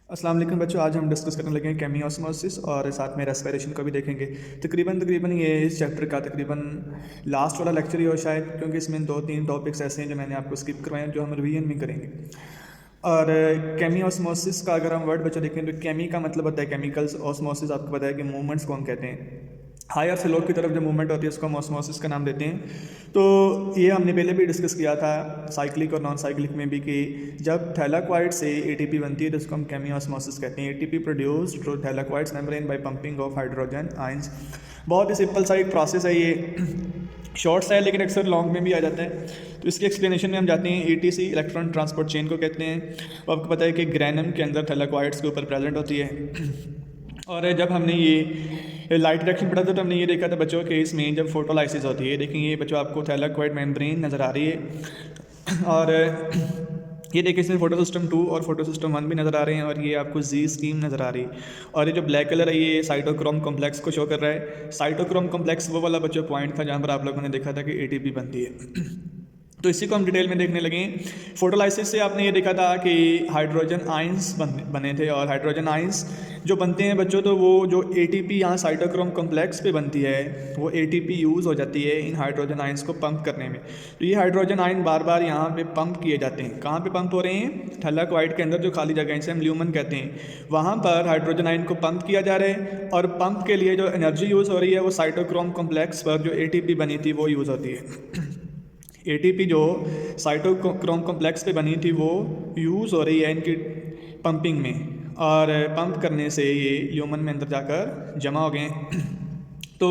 अस्सलाम वालेकुम बच्चों, आज हम डिस्कस करने लगे हैं केमियोस्मोसिस और साथ में रेस्पिरेशन को भी देखेंगे। तकरीबन ये इस चैप्टर का तकरीबन लास्ट वाला लेक्चर ही हो शायद, क्योंकि इसमें 2-3 टॉपिक्स ऐसे हैं जो मैंने आपको स्किप करवाए हैं, जो हम रिवीजन भी करेंगे। और केमियोस्मोसिस का अगर हम वर्ड बच्चों देखें तो केमी का मतलब होता है केमिकल्स, ऑस्मोसिस आपको पता है कि मूवमेंट्स को हम कहते हैं। हायर से लो की तरफ जो मूवमेंट होती है उसको हम ऑस्मोसिस का नाम देते हैं। तो ये हमने पहले भी डिस्कस किया था साइक्लिक और नॉन साइक्लिक में भी, कि जब थैलाक्वाइड से एटीपी बनती है तो उसको हम केमियोस्मोसिस कहते हैं। ATP produced through thylakoids membrane by pumping of hydrogen ions. बहुत ही सिंपल सा एक प्रोसेस है ये, शॉर्ट सा है लेकिन अक्सर लॉन्ग में भी आ जाता है। तो इसके एक्सप्लेनेशन में हम जाते हैं। ईटीसी इलेक्ट्रॉन ट्रांसपोर्ट चेन को कहते हैं। तो आपको पता है कि ग्रैनम के अंदर थैलाक्वाइड्स के ऊपर प्रेजेंट होती है। और जब हमने ये लाइट डायरेक्शन पढ़ा था तो हमने ये देखा था बच्चों के इसमें जब फोटोलाइसिस होती है, देखेंगे ये बच्चों आपको थैलाक्वाइड मेम्ब्रेन नज़र आ रही है, और ये देखिए इसमें फोटो सिस्टम 2 और फोटो सिस्टम 1 भी नज़र आ रहे हैं, और ये आपको जी स्कीम नज़र आ रही है। और ये जो ब्लैक कलर है ये साइटोक्रोम कॉम्प्लेक्स को शो कर रहा है। साइटोक्रोम कॉम्प्लेक्स वो वाला बच्चों पॉइंट था जहाँ पर आप लोगों ने देखा था कि एटीपी बनती है। तो इसी को हम डिटेल में देखने लगे। फोटोलाइसिस से आपने ये देखा था कि हाइड्रोजन आयंस बने थे, और हाइड्रोजन आयंस जो बनते हैं बच्चों, तो वो जो एटीपी यहाँ साइटोक्रोम कॉम्प्लेक्स पे बनती है, वो एटीपी यूज़ हो जाती है इन हाइड्रोजन आयंस को पंप करने में। तो ये हाइड्रोजन आयन बार बार यहाँ पे पंप किए जाते हैं। कहाँ पे पंप हो रहे हैं? थैलाक्वाइड के अंदर जो खाली जगह है, इसे हम ल्यूमन कहते हैं, वहाँ पर हाइड्रोजन आयन को पंप किया जा रहा है। और पंप के लिए जो एनर्जी यूज़ हो रही है वो साइटोक्रोम कॉम्प्लेक्स पर जो एटीपी बनी थी वो यूज़ होती है। एटीपी जो साइटोक्रोम कॉम्प्लेक्स पे बनी थी वो यूज़ हो रही है इनकी पंपिंग में, और पंप करने से ये ल्यूमन में अंदर जाकर जमा हो गए। तो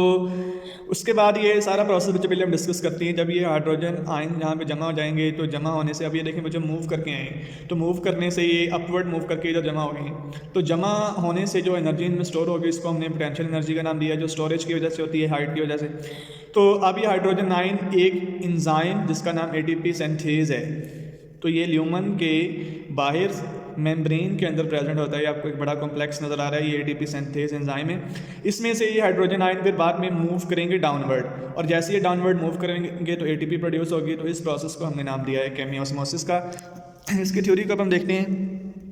उसके बाद ये सारा प्रोसेस बच्चे पहले हम डिस्कस करते हैं। जब ये हाइड्रोजन आयन यहाँ पे जमा हो जाएंगे तो जमा होने से, अब ये देखें बच्चे मूव करके आए, तो मूव करने से ये अपवर्ड मूव करके इधर जमा हो गए। तो जमा होने से जो एनर्जी इनमें स्टोर होगी इसको हमने पोटेंशियल एनर्जी का नाम दिया, जो स्टोरेज की वजह से होती है, हाइट की वजह से। तो अब ये हाइड्रोजन आयन एक इंजाइम जिसका नाम एटीपी सिंथेज है, तो ये ल्यूमन के बाहर मेम्ब्रेन के अंदर प्रेजेंट होता है। आपको एक बड़ा कॉम्प्लेक्स नज़र आ रहा है, ये एटीपी सिंथेज एंजाइम है। इसमें से ये हाइड्रोजन आयन फिर बाद में मूव करेंगे डाउनवर्ड, और जैसे ये डाउनवर्ड मूव करेंगे तो एटीपी प्रोड्यूस होगी। तो इस प्रोसेस को हमने नाम दिया है केमियोस्मोसिस का। इसकी थ्योरी को अब हम देखते हैं।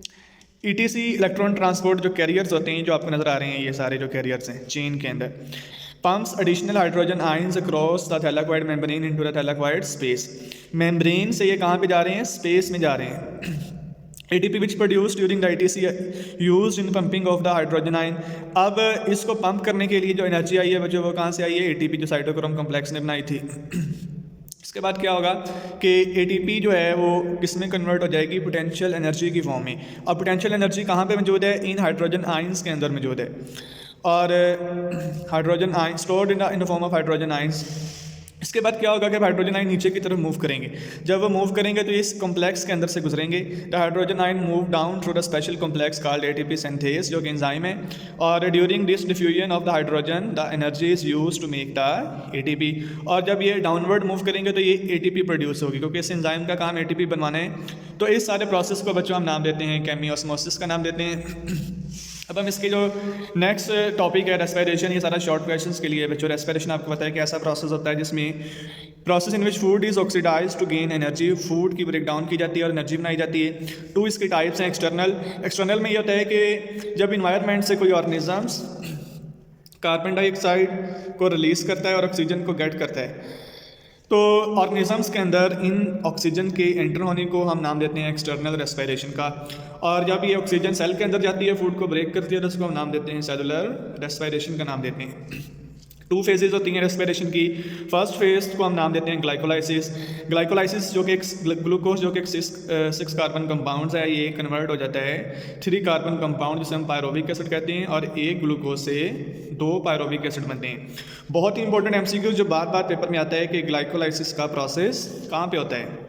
ईटीसी इलेक्ट्रॉन ट्रांसपोर्ट जो कैरियर्स होते हैं, जो आपको नज़र आ रहे हैं, ये सारे जो कैरियर्स हैं चेन के अंदर, pumps additional hydrogen ions across the thylakoid membrane into the thylakoid space. Membrane से ये कहाँ पे जा रहे हैं? स्पेस में जा रहे हैं। ATP which produced during the ETC used in pumping of the hydrogen ion। अब इसको पंप करने के लिए जो एनर्जी आई है बच्चों वो कहाँ से आई है? ATP जो साइटोक्रोम कॉम्प्लेक्स ने बनाई थी। इसके बाद क्या होगा कि ATP जो है वो किस में कन्वर्ट हो जाएगी? पोटेंशियल एनर्जी की फॉर्म में। और पोटेंशियल एनर्जी कहाँ पे मौजूद है? इन हाइड्रोजन आयंस के अंदर मौजूद है। और hydrogen ion stored in the form of hydrogen ions. इसके बाद क्या होगा कि हाइड्रोजन आयन नीचे की तरफ मूव करेंगे। जब वो मूव करेंगे तो इस कॉम्प्लेक्स के अंदर से गुजरेंगे। The hydrogen ion move down through the special complex called ATP synthase, जो कि एंजाइम है। और during this diffusion of the hydrogen the energy is used to make the ATP. और जब ये डाउनवर्ड मूव करेंगे तो ये एटीपी प्रोड्यूस होगी, क्योंकि इस एंजाइम का काम एटीपी बनवाना है। तो इस सारे प्रोसेस को बच्चों हम नाम देते हैं केमियोस्मोसिस का नाम देते हैं। अब हम इसके जो नेक्स्ट टॉपिक है रेस्पिरेशन, ये सारा शॉर्ट क्वेश्चंस के लिए बच्चों। रेस्पिरेशन आपको पता है कि ऐसा प्रोसेस होता है जिसमें process in which food is oxidise to gain energy, food की ब्रेक डाउन की जाती है और एनर्जी बनाई जाती है। 2 इसके टाइप्स हैं। एक्सटर्नल में ये होता है कि जब इन्वायरमेंट से कोई ऑर्गेनिजम्स कार्बन डाइऑक्साइड को रिलीज़ करता है और ऑक्सीजन को गेट करता है, तो ऑर्गेनिजम्स के अंदर इन ऑक्सीजन के एंटर होने को हम नाम देते हैं एक्सटर्नल रेस्पिरेशन का। और जब ये ऑक्सीजन सेल के अंदर जाती है, फूड को ब्रेक करती है, तो उसको हम नाम देते हैं सेलुलर रेस्पिरेशन का नाम देते हैं। 2 फेजेज होती हैं रेस्पिरेशन की। फर्स्ट फेज को हम नाम देते हैं ग्लाइकोलाइसिस। ग्लाइकोलाइसिस जो कि ग्लूकोज जो कि 6 कार्बन कंपाउंड्स है, ये कन्वर्ट हो जाता है 3 कार्बन कंपाउंड जिसे हम पायरोविक एसिड कहते हैं, और 1 ग्लूकोज से 2 पायरोविक एसिड बनते हैं। बहुत ही इंपॉर्टेंट MCQ जो बार बार पेपर में आता है कि ग्लाइकोलाइसिस का प्रोसेस कहाँ पे होता है?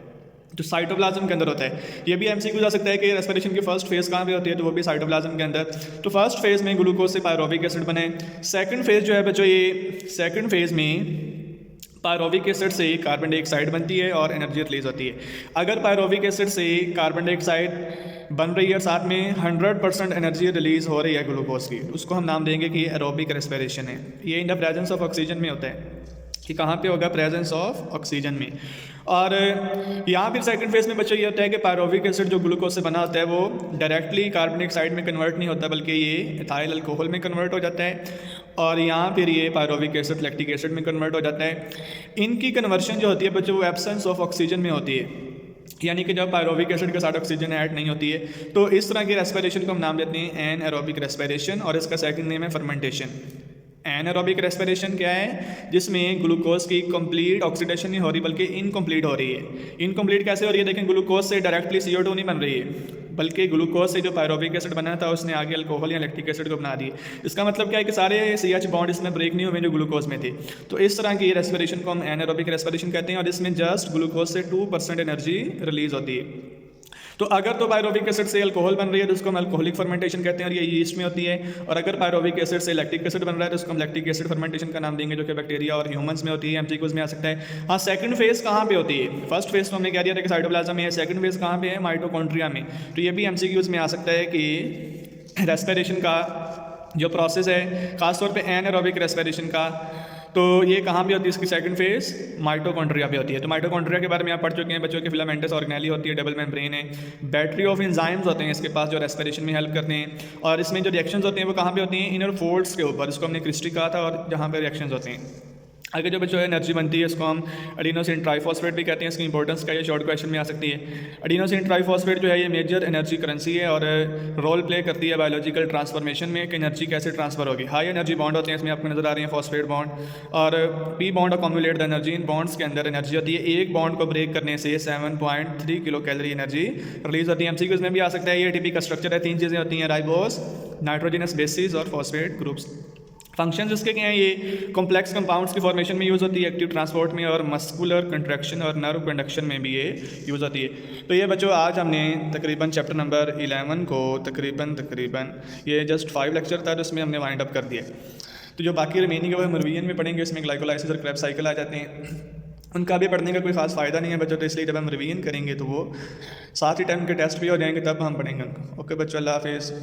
जो साइटोप्लाज्म के अंदर होता है। ये भी MCQ जा सकता है कि रेस्पिरेशन की फर्स्ट फेज कहाँ पे होती है, तो वो भी साइटोप्लाज्म के अंदर। तो फर्स्ट फेज में ग्लूकोज से पायरोविक एसिड बने। सेकंड फेज जो है बच्चों, ये सेकंड फेज में पायरोविक एसिड से कार्बन डाइऑक्साइड बनती है और एनर्जी रिलीज होती है। अगर पायरोविक एसिड से कार्बन डाइऑक्साइड बन रही है, साथ में 100% एनर्जी रिलीज हो रही है ग्लूकोज की, उसको हम नाम देंगे कि एरोबिक रेस्पिरेशन है। ये in the presence of oxygen में होता है। कि कहाँ पे होगा, प्रेजेंस ऑफ ऑक्सीजन में। और यहाँ फिर सेकंड फेज में बच्चों ये होता है कि पायरोविक एसिड जो ग्लूकोज से बना होता है वो डायरेक्टली कार्बनिक साइड में कन्वर्ट नहीं होता, बल्कि ये इथाइल अल्कोहल में कन्वर्ट हो जाता है, और यहाँ फिर ये पायरोविक एसिड लैक्टिक एसिड में कन्वर्ट हो जाता है। इनकी कन्वर्शन जो होती है बच्चों वो एब्सेंस ऑफ ऑक्सीजन में होती है, यानी कि जब पायरोविक एसिड के साथ ऑक्सीजन ऐड नहीं होती है। तो इस तरह की रेस्पिरेशन को हम नाम देते हैं एनएरोबिक रेस्पिरेशन, और इसका सेकंड नेम है फर्मेंटेशन। एनारोबिक रेस्पिरेशन क्या है, जिसमें ग्लूकोज की कंप्लीट ऑक्सीडेशन नहीं हो रही बल्कि इनकम्प्लीट हो रही है। इनकम्प्लीट कैसे हो रही है, देखें ग्लूकोज से डायरेक्टली CO2 नहीं बन रही है, बल्कि ग्लूकोज से जो पायरोविक एसिड बना था उसने आगे अल्कोहल या लैक्टिक एसिड को बना दी। इसका मतलब क्या है कि सारे CH बॉन्ड इसमें ब्रेक नहीं हुए जो ग्लूकोज में थे। तो इस तरह की रेस्पिरेशन को हम एनारोबिक रेस्पिरेशन कहते हैं, और इसमें जस्ट ग्लूकोज से 2% एनर्जी रिलीज होती है। तो अगर तो पायरोविक एसिड से अल्कोहल बन रही है तो उसको हम अल्कोहलिक फर्मेंटेशन कहते हैं, और ये यीस्ट में होती है। और अगर पायरोविक एसिड से लैक्टिक एसिड बन रहा है तो उसको हम लैक्टिक एसिड फर्मेंटेशन का नाम देंगे, जो कि बैक्टीरिया और ह्यूमंस में होती है। MCQs में आ सकता है। हाँ, सेकंड फेज कहाँ पे होती है, फर्स्ट फेज तो हमने कह दिया था कि साइटोप्लाज्म में है, सेकंड फेज कहाँ पे है, माइटोकॉन्ड्रिया में। तो ये भी MCQs में आ सकता है कि रेस्पिरेशन का जो प्रोसेस है खासतौर पे एनारोबिक रेस्पिरेशन का, तो ये कहाँ पे होती है, इसकी सेकंड फेज माइटोकॉन्ड्रिया पे होती है। तो माइटोकॉन्ड्रिया के बारे में आप पढ़ चुके हैं बच्चों के, फिलामेंटस ऑर्गेनेली होती है, डबल मेम्ब्रेन है, बैटरी ऑफ एंजाइम्स होते हैं इसके पास जो रेस्पिरेशन में हेल्प करते हैं। और इसमें जो रिएक्शंस होते हैं वो कहाँ पे होती हैं, इनर फोल्ड्स के ऊपर, इसको हमने क्रिस्टी कहा था, और जहाँ पे रिएक्शंस होते हैं। आगे जो बच्चों एनर्जी बनती है इसको हम एडिनोसिन ट्राइफॉस्फेट भी कहते हैं। इसकी इंपॉर्टेंस का ये शॉर्ट क्वेश्चन में आ सकती है। एडिनोसिन ट्राइफॉस्फेट जो है ये मेजर एनर्जी करेंसी है और रोल प्ले करती है बायोलॉजिकल ट्रांसफॉर्मेशन में कि एनर्जी कैसे ट्रांसफर होगी। हाई एनर्जी बॉन्ड होते हैं इसमें, आपको नजर आ रही है फॉस्फेट बॉन्ड, और P bond accumulate the energy. In bonds के अंदर एनर्जी होती है, एक बॉन्ड को ब्रेक करने से 7.3 किलो कैलोरी एनर्जी रिलीज होती है। MCQs में भी आ सकता है। ये ATP का स्ट्रक्चर है, 3 चीज़ें होती हैं, राइबोस, नाइट्रोजनस बेसिस और फॉस्फेट ग्रुप्स। फंक्शंस इसके क्या हैं, ये कॉम्प्लेक्स कंपाउंड्स की फॉर्मेशन में यूज़ होती है, एक्टिव ट्रांसपोर्ट में, और मस्कुलर कंट्रैक्शन और नर्व कंडक्शन में भी ये यूज़ होती है। तो ये बच्चों आज हमने तकरीबन चैप्टर नंबर 11 को तकरीबन ये जस्ट 5 लेक्चर था, तो उसमें हमने वाइंड अप कर दिया। तो जो बाकी रिमेनिंग है वो हम रिवीजन में पढ़ेंगे। इसमें ग्लाइकोलाइसिस और क्रेब्स साइकिल आ जाते हैं, उनका भी पढ़ने का कोई खास फ़ायदा नहीं है बच्चों, तो इसलिए जब हम रिवीजन करेंगे तो वो साथ ही टाइम के टेस्ट भी हो जाएंगे, तब हम पढ़ेंगे उनको। ओके बच्चों, अल्लाह हाफिज़।